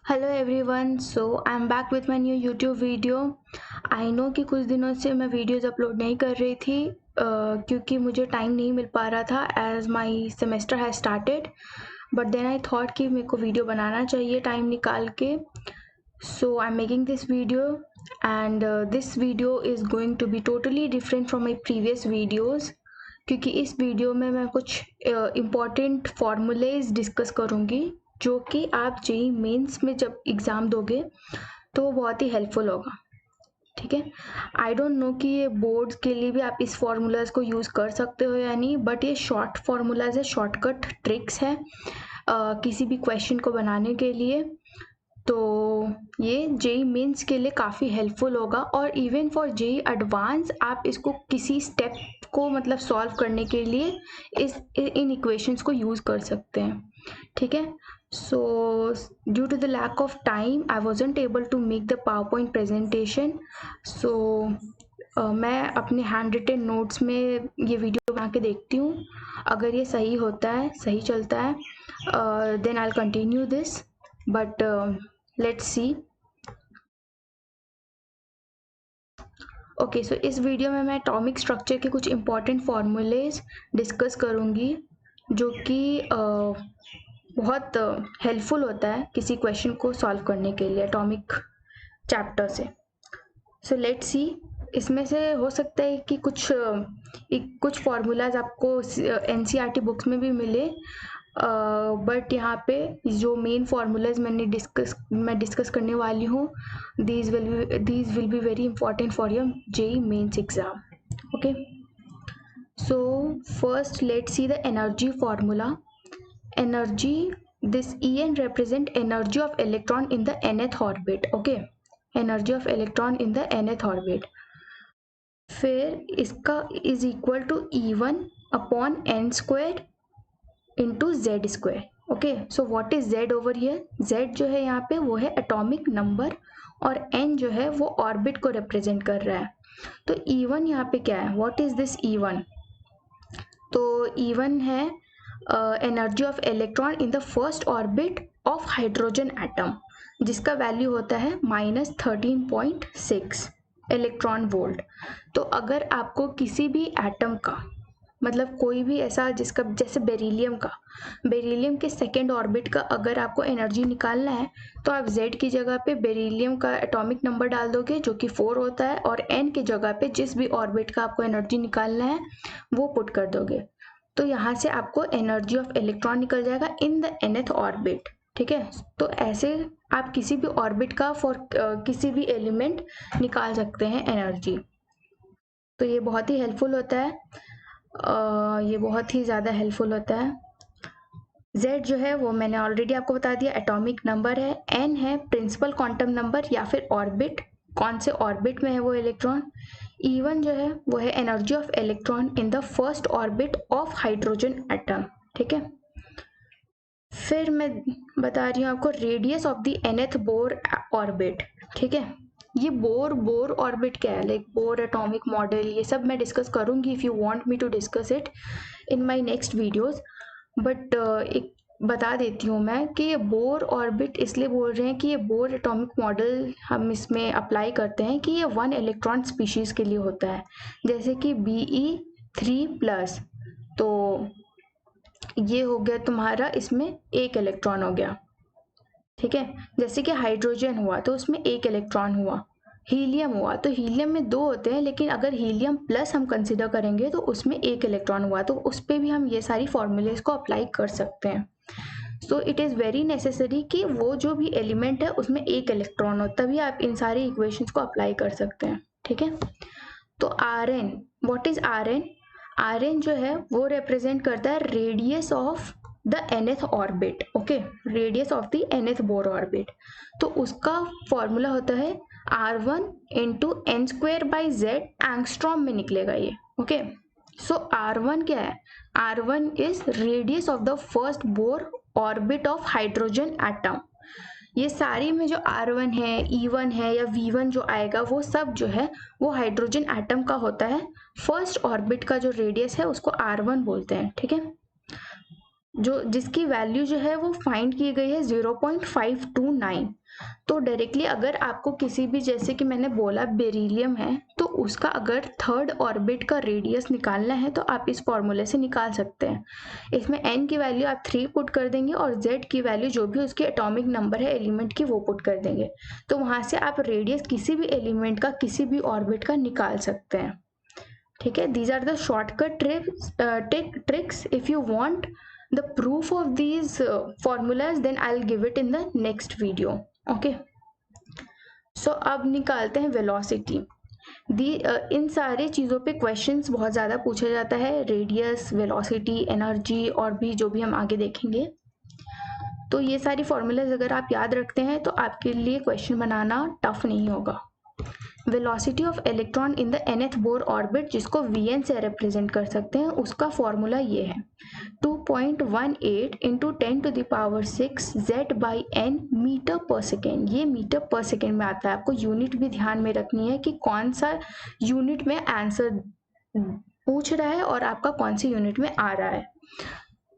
Hello everyone, so I am back with my new YouTube video. I know कि कुछ दिनों से मैं वीडियोस अपलोड नहीं कर रही थी क्योंकि मुझे टाइम नहीं मिल पा रहा था as my semester has started. But then I thought कि मेरे को वीडियो बनाना चाहिए टाइम निकाल के, so I am making this video and this video is going to be totally different from my previous videos, क्योंकि इस वीडियो में मैं कुछ इम्पॉर्टेंट फार्मूलेज डिस्कस करूँगी जो कि आप जेईई मेंस में जब एग्ज़ाम दोगे तो वो बहुत ही हेल्पफुल होगा। ठीक है, आई डोंट नो कि ये बोर्ड्स के लिए भी आप इस फार्मूलाज को यूज़ कर सकते हो या नहीं, बट ये शॉर्ट फार्मूलाज है, शॉर्टकट ट्रिक्स है किसी भी क्वेश्चन को बनाने के लिए। तो ये जेईई मेंस के लिए काफ़ी हेल्पफुल होगा और इवन फॉर जेईई एडवांस आप इसको किसी स्टेप को मतलब सॉल्व करने के लिए इन इक्वेशंस को यूज़ कर सकते हैं। ठीक है, so due to the lack of time I wasn't able to make the PowerPoint presentation, so मैं अपने हैंड रिटन नोट्स में ये वीडियो बना के देखती हूँ। अगर ये सही होता है, सही चलता है, then I'll continue this, but let's see. Okay, so इस वीडियो में मैं एटॉमिक स्ट्रक्चर के कुछ इंपॉर्टेंट फार्मूलेज डिस्कस करूँगी जो कि बहुत हेल्पफुल होता है किसी क्वेश्चन को सॉल्व करने के लिए एटॉमिक चैप्टर से। सो लेट्स सी, इसमें से हो सकता है कि कुछ फार्मूलाज आपको एनसीईआरटी बुक्स में भी मिले, बट यहाँ पे जो मेन फार्मूलाज मैं डिस्कस करने वाली हूँ, these will be very important for your JEE mains exam. Okay, so first let's see the energy formula. Energy, this En represent energy of electron in the nth orbit. Okay, energy of electron in the nth orbit. फिर इसका is equal to E1 upon n square into z square. Okay, so what is z over here? Z जो है यहाँ पे वो है atomic number और n जो है वो ऑर्बिट को रिप्रेजेंट कर रहा है। तो E1 यहाँ पे क्या है? What is this E1? तो E1 है energy of electron in the first orbit of hydrogen atom, जिसका वैल्यू होता है -13.6 इलेक्ट्रॉन वोल्ट। तो अगर आपको किसी भी एटम का मतलब कोई भी ऐसा जिसका जैसे बेरिलियम के सेकेंड ऑर्बिट का अगर आपको एनर्जी निकालना है तो आप Z की जगह पे बेरिलियम का एटॉमिक नंबर डाल दोगे जो कि 4 होता है, और N की जगह पे जिस भी ऑर्बिट का आपको एनर्जी निकालना है वो पुट कर दोगे। तो यहाँ से आपको एनर्जी ऑफ इलेक्ट्रॉन निकल जाएगा इन द nth ऑर्बिट। ठीक है, तो ऐसे आप किसी भी ऑर्बिट का फॉर किसी भी एलिमेंट निकाल सकते हैं एनर्जी। तो ये बहुत ही हेल्पफुल होता है, ये बहुत ही ज़्यादा हेल्पफुल होता है। Z जो है वो मैंने ऑलरेडी आपको बता दिया एटॉमिक नंबर है, N है प्रिंसिपल क्वांटम नंबर या फिर ऑर्बिट, कौन से ऑर्बिट में है वो इलेक्ट्रॉन। E1 जो है वो है energy of electron in the first orbit of hydrogen atom. ठीक है, फिर मैं बता रही हूँ आपको radius of the nth Bohr orbit. ठीक है, ये बोर ऑर्बिट क्या है, लाइक बोर एटॉमिक मॉडल, ये सब मैं डिस्कस करूँगी if you want me to discuss it in my next videos. But एक बता देती हूँ मैं कि ये बोर ऑर्बिट इसलिए बोल रहे हैं कि ये बोर एटॉमिक मॉडल हम इसमें अप्लाई करते हैं कि ये 1 इलेक्ट्रॉन स्पीशीज़ के लिए होता है, जैसे कि Be3+, तो ये हो गया तुम्हारा, इसमें 1 इलेक्ट्रॉन हो गया। ठीक है, जैसे कि हाइड्रोजन हुआ तो उसमें 1 इलेक्ट्रॉन हुआ, हीलियम हुआ तो हीलियम में 2 होते हैं, लेकिन अगर हीलियम प्लस हम कंसिडर करेंगे तो उसमें 1 इलेक्ट्रॉन हुआ, तो उस पर भी हम ये सारी फॉर्मूलेज को अप्लाई कर सकते हैं। So it is very necessary कि वो जो भी एलिमेंट है उसमें 1 इलेक्ट्रॉन हो, तभी आप इन सारी इक्वेशंस को अप्लाई कर सकते हैं। ठीक है, तो Rn, what is Rn? Rn जो है वो रिप्रेजेंट करता है radius of the nth orbit. Okay, radius of the nth Bohr orbit, तो उसका फॉर्मूला होता है R1 इंटू n²/z, एंगस्ट्रॉम में निकलेगा ये। ओके, सो R1 क्या है? R1 is radius of the first Bohr orbit of hydrogen atom. ये सारी में जो R1 है, E1 है या V1 जो आएगा वो सब जो है वो हाइड्रोजन एटम का होता है। फर्स्ट ऑर्बिट का जो रेडियस है उसको R1 बोलते हैं। ठीक है, जो जिसकी वैल्यू जो है वो फाइंड की गई है 0.529। तो डायरेक्टली अगर आपको किसी भी, जैसे कि मैंने बोला बेरिलियम है, तो उसका अगर थर्ड ऑर्बिट का रेडियस निकालना है तो आप इस फॉर्मूले से निकाल सकते हैं। इसमें n की वैल्यू आप 3 पुट कर देंगे और z की वैल्यू जो भी उसकी एटॉमिक नंबर है एलिमेंट की वो पुट कर देंगे। तो वहां से आप रेडियस किसी भी एलिमेंट का किसी भी ऑर्बिट का निकाल सकते हैं। ठीक है, these are the shortcut tricks. If you want the proof of these formulas, then I'll give it in the next video. Okay, so अब निकालते हैं velocity. इन सारे चीज़ों पे क्वेश्चंस बहुत ज़्यादा पूछा जाता है, रेडियस, वेलोसिटी, एनर्जी और भी जो भी हम आगे देखेंगे। तो ये सारी फॉर्मूलाज अगर आप याद रखते हैं तो आपके लिए क्वेश्चन बनाना टफ नहीं होगा। Velocity of electron in the nth Bohr orbit, जिसको Vn से रिप्रेजेंट कर सकते हैं, उसका फॉर्मूला ये है 2.18 इंटू 10⁶ Z/n मीटर पर सेकेंड। ये मीटर पर सेकेंड में आता है। आपको यूनिट भी ध्यान में रखनी है कि कौन सा यूनिट में आंसर पूछ रहा है और आपका कौन सी यूनिट में आ रहा है।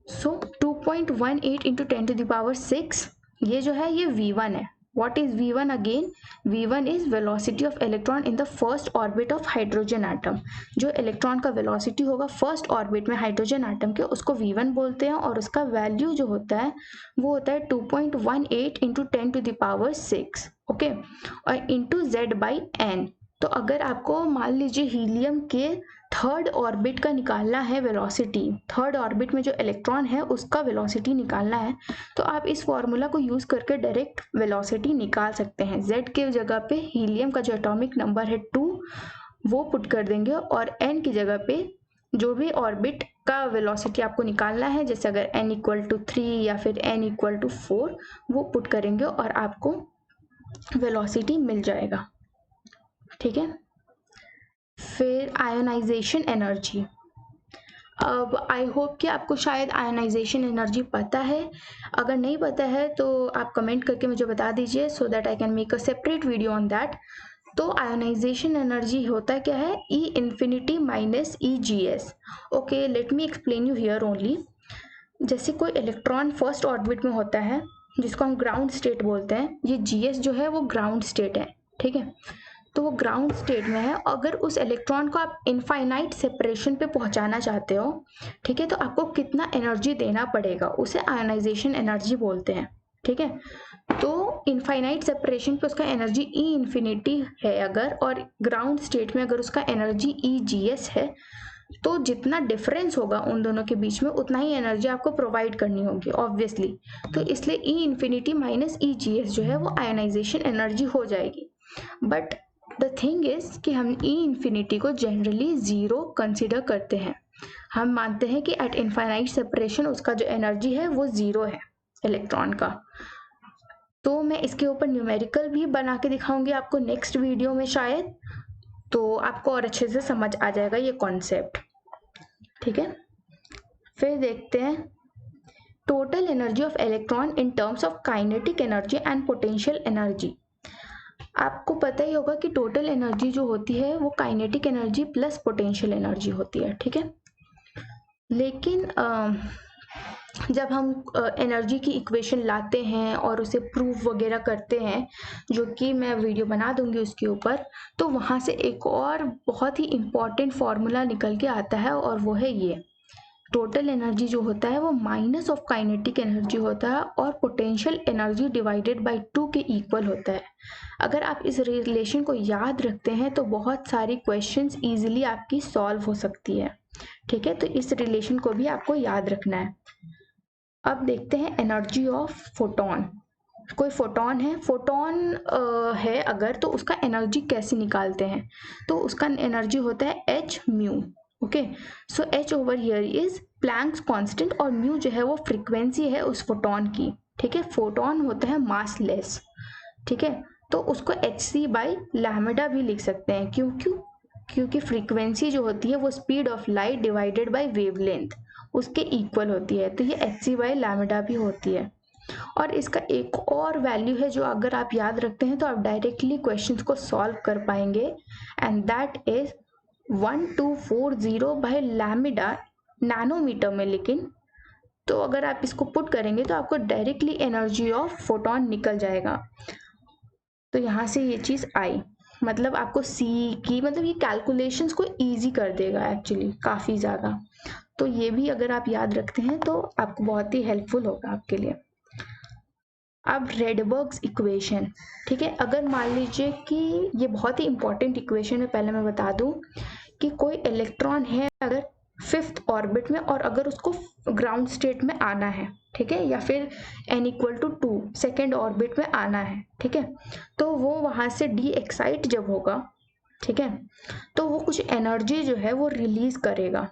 सो 2.18 इंटू 10⁶, ये जो है ये V1 है। What is V1 again? V1 is velocity of electron in the first orbit of hydrogen atom. जो इलेक्ट्रॉन का वेलोसिटी होगा फर्स्ट ऑर्बिट में हाइड्रोजन एटम के, उसको V1 बोलते हैं और उसका वैल्यू जो होता है वो होता है 2.18 इंटू 10⁶, ओके, और इंटू Z/n। तो अगर आपको मान लीजिए हीलियम के थर्ड ऑर्बिट का निकालना है वेलोसिटी, थर्ड ऑर्बिट में जो इलेक्ट्रॉन है उसका वेलोसिटी निकालना है, तो आप इस फॉर्मूला को यूज करके डायरेक्ट वेलोसिटी निकाल सकते हैं। Z के जगह पे हीलियम का जो एटॉमिक नंबर है 2 वो पुट कर देंगे और n की जगह पे जो भी ऑर्बिट का वेलोसिटी आपको निकालना है, जैसे अगर n = 3 या फिर n = 4, वो पुट करेंगे और आपको वेलोसिटी मिल जाएगा। ठीक है, फिर आयोनाइजेशन एनर्जी। अब आई होप कि आपको शायद आयोनाइजेशन एनर्जी पता है। अगर नहीं पता है तो आप कमेंट करके मुझे बता दीजिए, so that I can make a separate video on that. तो आयोनाइजेशन एनर्जी होता क्या है, E∞ minus EGS। Okay, let me explain you here only. जैसे कोई इलेक्ट्रॉन फर्स्ट ऑर्बिट में होता है जिसको हम ग्राउंड स्टेट बोलते हैं, ये GS जो है वो ग्राउंड स्टेट है। ठीक है, तो वो ग्राउंड स्टेट में है। अगर उस इलेक्ट्रॉन को आप इनफाइनाइट सेपरेशन पे पहुंचाना चाहते हो, ठीक है, तो आपको कितना एनर्जी देना पड़ेगा, उसे आयोनाइजेशन एनर्जी बोलते हैं। ठीक है, तो इनफाइनाइट सेपरेशन पे उसका एनर्जी E∞ है अगर, और ग्राउंड स्टेट में अगर उसका एनर्जी EGS है, तो जितना डिफरेंस होगा उन दोनों के बीच में उतना ही एनर्जी आपको प्रोवाइड करनी होगी ऑब्वियसली। तो इसलिए E∞ माइनस EGS जो है वो आयोनाइजेशन एनर्जी हो जाएगी। बट द थिंग इज कि हम E∞ को जनरली 0 कंसिडर करते हैं। हम मानते हैं कि एट इनफाइनाइट सेपरेशन उसका जो एनर्जी है वो 0 है इलेक्ट्रॉन का। तो मैं इसके ऊपर न्यूमेरिकल भी बना के दिखाऊंगी आपको नेक्स्ट वीडियो में शायद, तो आपको और अच्छे से समझ आ जाएगा ये कॉन्सेप्ट। ठीक है, फिर देखते हैं total energy of electron in terms of kinetic energy and potential energy. आपको पता ही होगा कि टोटल एनर्जी जो होती है वो kinetic energy plus potential energy होती है। ठीक है, लेकिन जब हम एनर्जी की इक्वेशन लाते हैं और उसे प्रूफ वगैरह करते हैं, जो कि मैं वीडियो बना दूंगी उसके ऊपर, तो वहाँ से एक और बहुत ही इम्पॉर्टेंट फॉर्मूला निकल के आता है और वो है ये, टोटल एनर्जी जो होता है वो माइनस ऑफ काइनेटिक एनर्जी होता है और पोटेंशियल एनर्जी डिवाइडेड बाय 2 के इक्वल होता है। अगर आप इस रिलेशन को याद रखते हैं तो बहुत सारी क्वेश्चंस इजीली आपकी सॉल्व हो सकती है। ठीक है, तो इस रिलेशन को भी आपको याद रखना है। अब देखते हैं एनर्जी ऑफ फोटोन। कोई फोटोन है, फोटोन है अगर, तो उसका एनर्जी कैसे निकालते हैं, तो उसका एनर्जी होता है h mu. Okay, so h over here is Planck's constant और म्यू जो है वो फ्रीक्वेंसी है उस फोटोन की। ठीक है, फोटोन होता है मासलेस। ठीक है, तो उसको hc/λ भी लिख सकते हैं। क्योंकि फ्रीक्वेंसी जो होती है वो speed of light divided by wavelength उसके इक्वल होती है, तो ये hc/λ भी होती है। और इसका एक और वैल्यू है जो अगर आप याद रखते हैं तो आप डायरेक्टली क्वेश्चंस को सॉल्व कर पाएंगे, एंड दैट इज 1240/λ नैनोमीटर में, लेकिन तो अगर आप इसको पुट करेंगे तो आपको डायरेक्टली एनर्जी ऑफ फोटोन निकल जाएगा। तो यहाँ से ये चीज़ आई, मतलब आपको सी की मतलब ये कैलकुलेशंस को इजी कर देगा एक्चुअली काफ़ी ज़्यादा। तो ये भी अगर आप याद रखते हैं तो आपको बहुत ही हेल्पफुल होगा आपके लिए। अब रेडबर्ग्स इक्वेशन, ठीक है, अगर मान लीजिए कि ये बहुत ही इंपॉर्टेंट इक्वेशन है, पहले मैं बता दूं कि कोई इलेक्ट्रॉन है अगर 5th ऑर्बिट में और अगर उसको ग्राउंड स्टेट में आना है, ठीक है, या फिर n=2 सेकेंड ऑर्बिट में आना है, ठीक है, तो वो वहां से डी एक्साइट जब होगा, ठीक है, तो वो कुछ एनर्जी जो है वो रिलीज करेगा,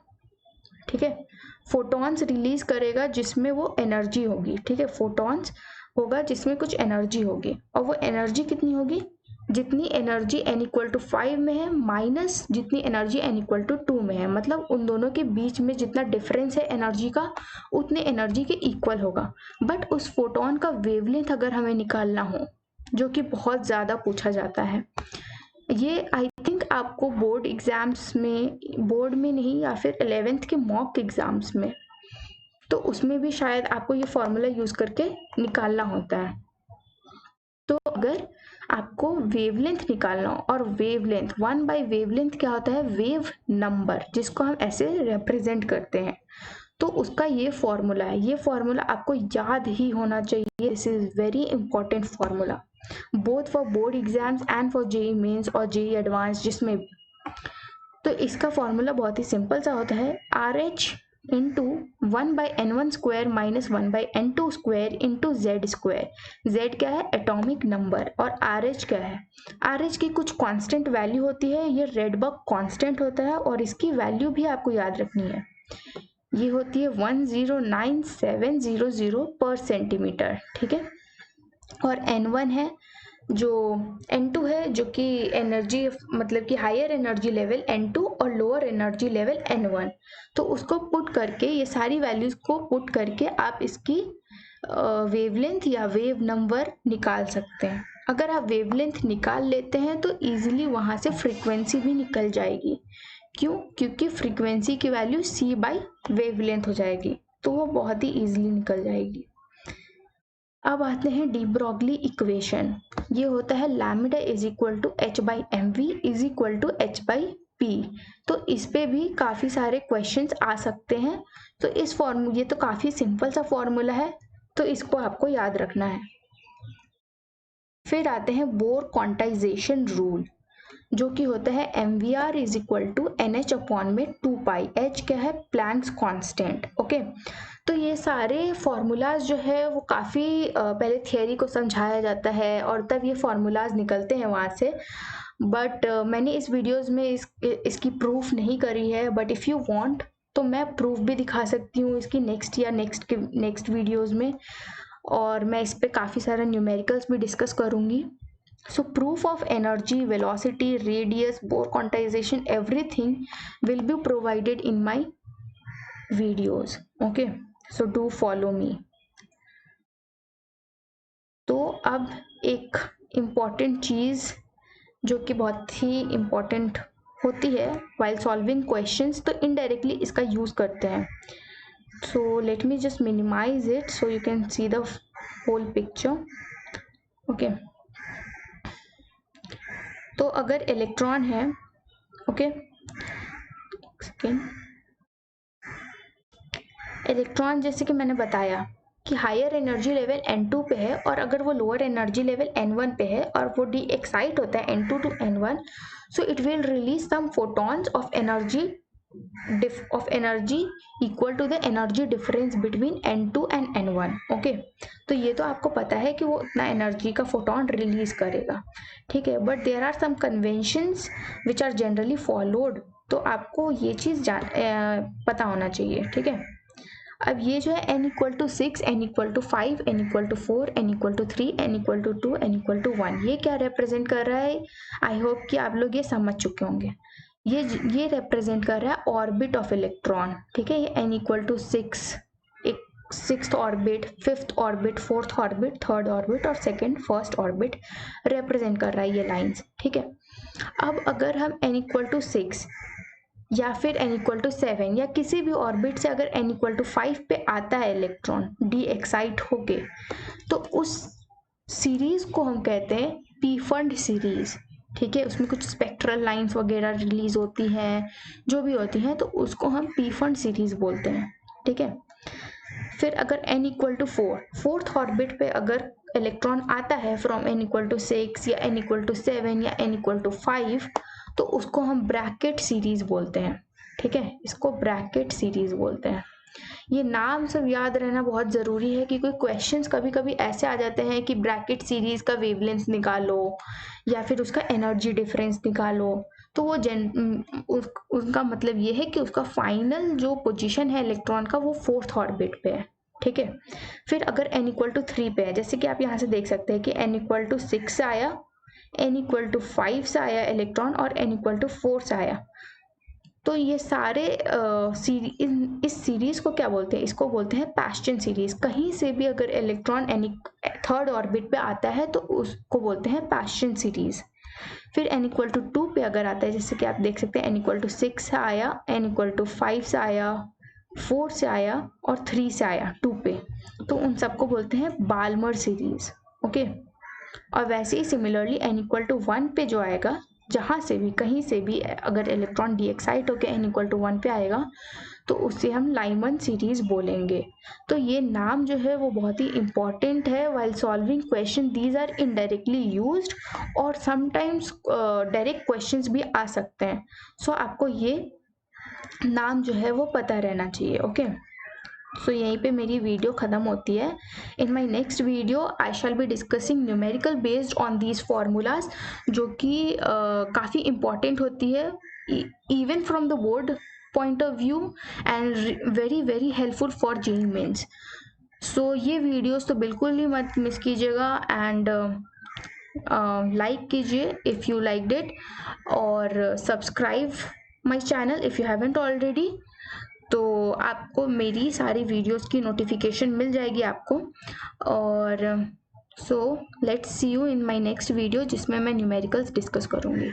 ठीक है, फोटॉन्स रिलीज करेगा जिसमें वो एनर्जी होगी, ठीक है, फोटॉन्स होगा जिसमें कुछ एनर्जी होगी, और वो एनर्जी कितनी होगी, जितनी एनर्जी n=5 में है माइनस जितनी एनर्जी n=2 में है, मतलब उन दोनों के बीच में जितना डिफरेंस है एनर्जी का उतने एनर्जी के इक्वल होगा। बट उस फोटोन का वेवलेंथ अगर हमें निकालना हो, जो कि बहुत ज़्यादा पूछा जाता है, ये आई थिंक आपको बोर्ड एग्जाम्स में, बोर्ड में नहीं या फिर 11th के मॉक एग्जाम्स में, तो उसमें भी शायद आपको ये फॉर्मूला यूज करके निकालना होता है। तो अगर आपको वेवलेंथ निकालना हो, और वेवलेंथ 1/वेवलेंथ क्या होता है, वेव नंबर, जिसको हम ऐसे रिप्रेजेंट करते हैं, तो उसका ये फॉर्मूला है। ये फॉर्मूला आपको याद ही होना चाहिए, this is very important formula both for board exams and for JEE mains और जेई एडवांस, जिसमें भी। तो इसका फॉर्मूला बहुत ही सिंपल सा होता है, RH into 1/n1² minus 1/n2² into Z²। Z क्या है, एटॉमिक नंबर, और RH क्या है, RH की कुछ कांस्टेंट वैल्यू होती है, ये रेडबर्ग कांस्टेंट होता है, और इसकी वैल्यू भी आपको याद रखनी है, ये होती है 109700 पर सेंटीमीटर, ठीक है, और N1 है, जो N2 है, जो कि एनर्जी मतलब कि हायर एनर्जी लेवल N2 और लोअर एनर्जी लेवल N1। तो उसको पुट करके, ये सारी वैल्यूज को पुट करके आप इसकी वेवलेंथ या वेव नंबर निकाल सकते हैं। अगर आप वेवलेंथ निकाल लेते हैं तो इजीली वहां से फ्रीक्वेंसी भी निकल जाएगी। क्यों, क्योंकि फ्रीक्वेंसी की वैल्यू c/वेवलेंथ हो जाएगी, तो वो बहुत ही इजीली निकल जाएगी। अब आते हैं डी ब्रॉगली इक्वेशन, ये होता है लैम्डा h/mv h/p। तो इस पे भी काफ़ी सारे क्वेश्चंस आ सकते हैं, तो इस फॉर्मूले, ये तो काफ़ी सिंपल सा फॉर्मूला है, तो इसको आपको याद रखना है। फिर आते हैं बोर क्वांटाइजेशन रूल, जो कि होता है mvr NH/2π। h क्या है, प्लैंक्स कांस्टेंट, ओके। तो ये सारे फॉर्मूलाज जो है वो काफ़ी पहले थियरी को समझाया जाता है और तब ये फॉर्मूलाज निकलते हैं वहाँ से, बट मैंने इस वीडियोस में इसकी प्रूफ नहीं करी है, बट इफ़ यू वांट तो मैं प्रूफ भी दिखा सकती हूँ इसकी नेक्स्ट वीडियोस में, और मैं इस पे काफ़ी सारा न्यूमेरिकल्स भी डिस्कस करूँगी। So proof of energy, velocity, radius, Bohr quantization, everything will be provided in my videos. Okay, so do follow me. तो अब एक इम्पॉर्टेंट चीज़ जो कि बहुत ही इम्पॉर्टेंट होती है while solving questions, तो indirectly इसका यूज़ करते हैं। So let me just minimize it so you can see the whole picture. Okay. तो अगर इलेक्ट्रॉन है, ओके, इलेक्ट्रॉन जैसे कि मैंने बताया कि हायर एनर्जी लेवल N2 पे है, और अगर वो लोअर एनर्जी लेवल N1 पे है और वो डी एक्साइट होता है N2 to N1, so it will release some photons of energy equal to the energy difference between N2 and N1, okay. तो ये तो आपको पता है कि वो उतना एनर्जी का फोटॉन रिलीज करेगा, ठीक है, but there are some conventions which are generally followed, तो आपको ये चीज़ पता होना चाहिए, ठीक है। अब ये जो है n=6, n=5, n=4, n=3, n=2, n=1, ये क्या रिप्रेजेंट कर रहा है, आई होप कि आप लोग ये समझ चुके होंगे। ये रिप्रेजेंट कर रहा है ऑर्बिट ऑफ इलेक्ट्रॉन, ठीक है, ये n=6, एक 6th orbit, 5th orbit, 4th orbit, 3rd orbit और 2nd, 1st ऑर्बिट रिप्रेजेंट कर रहा है ये लाइंस, ठीक है। अब अगर हम n=6, या फिर n इक्वल टू 7 या किसी भी ऑर्बिट से अगर n इक्वल टू 5 पे आता है इलेक्ट्रॉन डी एक्साइट होके, तो उस सीरीज को हम कहते हैं पी फंड सीरीज। ठीक है, उसमें कुछ स्पेक्ट्रल लाइंस वगैरह रिलीज होती हैं, जो भी होती हैं, तो उसको हम पी फंड सीरीज बोलते हैं। ठीक है, फिर अगर n equal to 4 fourth orbit पे अगर इलेक्ट्रॉन आता है फ्रॉम n इक्वल टू 6 या n इक्वल टू 7 या n इक्वल टू 5, तो उसको हम ब्रैकेट सीरीज बोलते हैं। ठीक है, इसको ब्रैकेट सीरीज बोलते हैं। ये नाम सब याद रहना बहुत ज़रूरी है कि कोई क्वेश्चंस कभी कभी ऐसे आ जाते हैं कि ब्रैकेट सीरीज का वेवलेंथ निकालो या फिर उसका एनर्जी डिफरेंस निकालो, तो वो उनका मतलब ये है कि उसका फाइनल जो पोजीशन है इलेक्ट्रॉन का वो फोर्थ ऑर्बिट पे है। ठीक है, फिर अगर n इक्वल टू 3 पे है, जैसे कि आप यहाँ से देख सकते हैं कि n इक्वल टू 6 से आया, n इक्वल टू 5 से आया इलेक्ट्रॉन और n इक्वल टू 4 से आया, तो ये सारे इस सीरीज को क्या बोलते हैं, इसको बोलते हैं पास्चन सीरीज। कहीं से भी अगर इलेक्ट्रॉन थर्ड ऑर्बिट पे आता है तो उसको बोलते हैं पास्चन सीरीज। फिर n इक्वल टू 2 पे अगर आता है, जैसे कि आप देख सकते हैं n इक्वल टू 6 से आया, n इक्वल टू 5 से आया, 4 से आया और 3 से आया 2 पे, तो उन सबको बोलते हैं बाल्मर सीरीज। ओके, और वैसे ही सिमिलरली n इक्वल टू 1 पे जो आएगा, जहाँ से भी कहीं से भी अगर इलेक्ट्रॉन डी एक्साइट होकर n इक्वल टू 1 पे आएगा, तो उससे हम लाइमन सीरीज बोलेंगे। तो ये नाम जो है वो बहुत ही इंपॉर्टेंट है while solving question. These are indirectly used और समटाइम्स डायरेक्ट क्वेश्चंस भी आ सकते हैं। सो आपको ये नाम जो है वो पता रहना चाहिए। ओके, सो यहीं पे मेरी वीडियो ख़त्म होती है। In my next video I shall be discussing numerical based on these formulas, जो कि काफ़ी इम्पॉर्टेंट होती है even from the board point of view and very very helpful for JEE Mains. So ये वीडियोस तो बिल्कुल ही मत मिस कीजिएगा एंड लाइक कीजिए इफ़ यू लाइक्ड इट, और subscribe my channel if you haven't already, तो आपको मेरी सारी वीडियोस की नोटिफिकेशन मिल जाएगी आपको। और so let's see you in my next video, जिसमें मैं न्यूमेरिकल्स डिस्कस करूँगी।